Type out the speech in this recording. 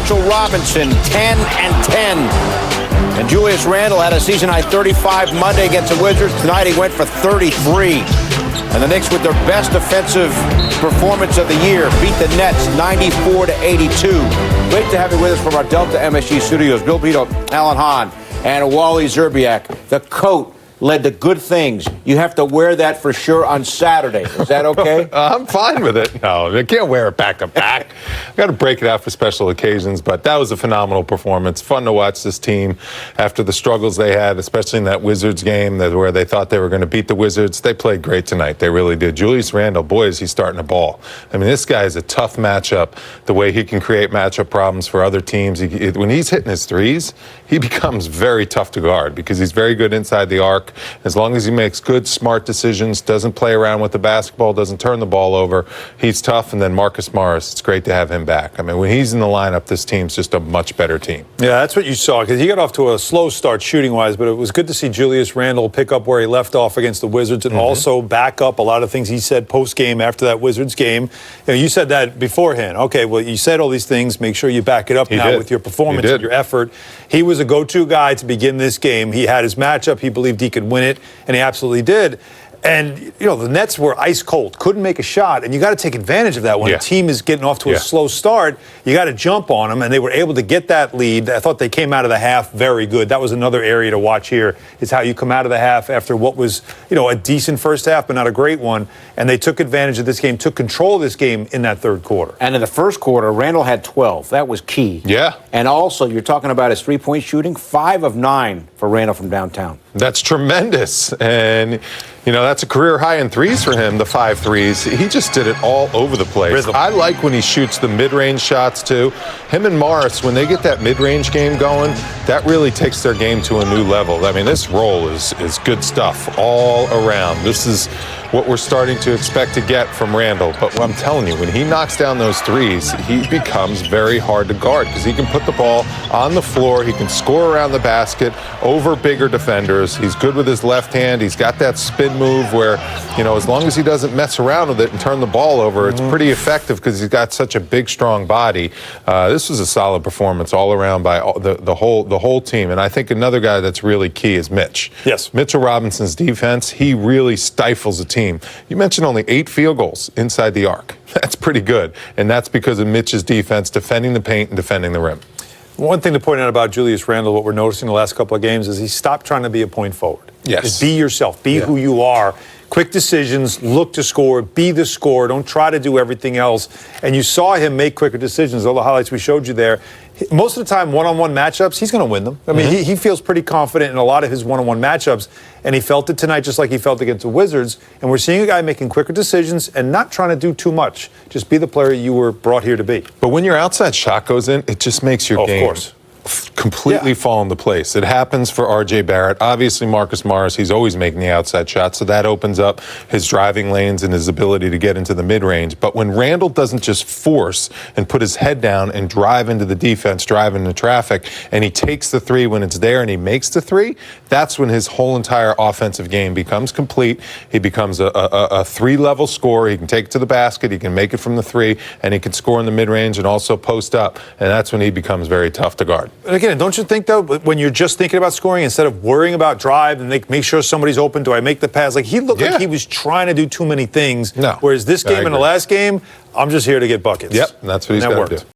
Mitchell Robinson, 10 and 10. And Julius Randle had a season-high 35 Monday against the Wizards. Tonight he went for 33. And the Knicks, with their best offensive performance of the year, beat the Nets 94-82. Great to have you with us from our Delta MSG studios. Bill Beto, Alan Hahn, and Wally Zerbiak. The coat led to good things. You have to wear that for sure on Saturday. Is that okay? I'm fine with it. No, I can't wear it back to back. I got to break it out for special occasions, but that was a phenomenal performance. Fun to watch this team after the struggles they had, especially in that Wizards game where they thought they were going to beat the Wizards. They played great tonight. They really did. Julius Randle, boy, is he starting to ball. I mean, this guy is a tough matchup. The way he can create matchup problems for other teams. When he's hitting his threes, he becomes very tough to guard because he's very good inside the arc. As long as he makes good, smart decisions, doesn't play around with the basketball, doesn't turn the ball over, he's tough. And then Marcus Morris, it's great to have him back. I mean, when he's in the lineup, this team's just a much better team. Yeah, that's what you saw, because he got off to a slow start shooting-wise, but it was good to see Julius Randle pick up where he left off against the Wizards and also back up a lot of things he said post-game after that Wizards game. You know, you said that beforehand. Okay, well, you said all these things. Make sure you back it up with your performance and your effort. He was a go-to guy to begin this game. He had his matchup. He believed he could win it, and he absolutely did. And, you know, the Nets were ice cold, couldn't make a shot, and you got to take advantage of that when a team is getting off to a slow start. You got to jump on them, and they were able to get that lead. I thought they came out of the half very good. That was another area to watch here, is how you come out of the half after what was, you know, a decent first half, but not a great one. And they took advantage of this game, took control of this game in that third quarter. And in the first quarter, Randle had 12. That was key. Yeah. And also, you're talking about his three-point shooting, 5 of 9 for Randle from downtown. That's tremendous. And, you know, that's a career high in threes for him, the 5 threes. He just did it all over the place. Rhythm. I like when he shoots the mid-range shots, too. Him and Morris, when they get that mid-range game going, that really takes their game to a new level. I mean, this role is good stuff all around. This is what we're starting to expect to get from Randle. But I'm telling you, when he knocks down those threes, he becomes very hard to guard because he can put the ball on the floor. He can score around the basket over bigger defenders. He's good with his left hand. He's got that spin move where, you know, as long as he doesn't mess around with it and turn the ball over, it's pretty effective because he's got such a big, strong body. This was a solid performance all around by the whole team. And I think another guy that's really key is Mitch. Yes. Mitchell Robinson's defense, he really stifles a team. You mentioned only 8 field goals inside the arc. That's pretty good. And that's because of Mitch's defense, defending the paint and defending the rim. One thing to point out about Julius Randle, what we're noticing the last couple of games, is he stopped trying to be a point forward. Yes. Just be yourself. Be who you are. Quick decisions, look to score, be the scorer. Don't try to do everything else. And you saw him make quicker decisions. All the highlights we showed you there. Most of the time, one-on-one matchups, he's going to win them. I mean, he feels pretty confident in a lot of his one-on-one matchups, and he felt it tonight just like he felt against the Wizards. And we're seeing a guy making quicker decisions and not trying to do too much. Just be the player you were brought here to be. But when your outside shot goes in, it just makes your game of course. Completely fall into place. It happens for R.J. Barrett. Obviously, Marcus Morris, he's always making the outside shot, so that opens up his driving lanes and his ability to get into the mid-range. But when Randle doesn't just force and put his head down and drive into the defense, drive into traffic, and he takes the three when it's there and he makes the three, that's when his whole entire offensive game becomes complete. He becomes a three-level scorer. He can take it to the basket, he can make it from the three, and he can score in the mid-range and also post up. And that's when he becomes very tough to guard. And again, don't you think, though, when you're just thinking about scoring, instead of worrying about drive and make sure somebody's open, do I make the pass? Like, he looked like he was trying to do too many things. No. Whereas this game and the last game, I'm just here to get buckets. Yep, that's what he's got to do.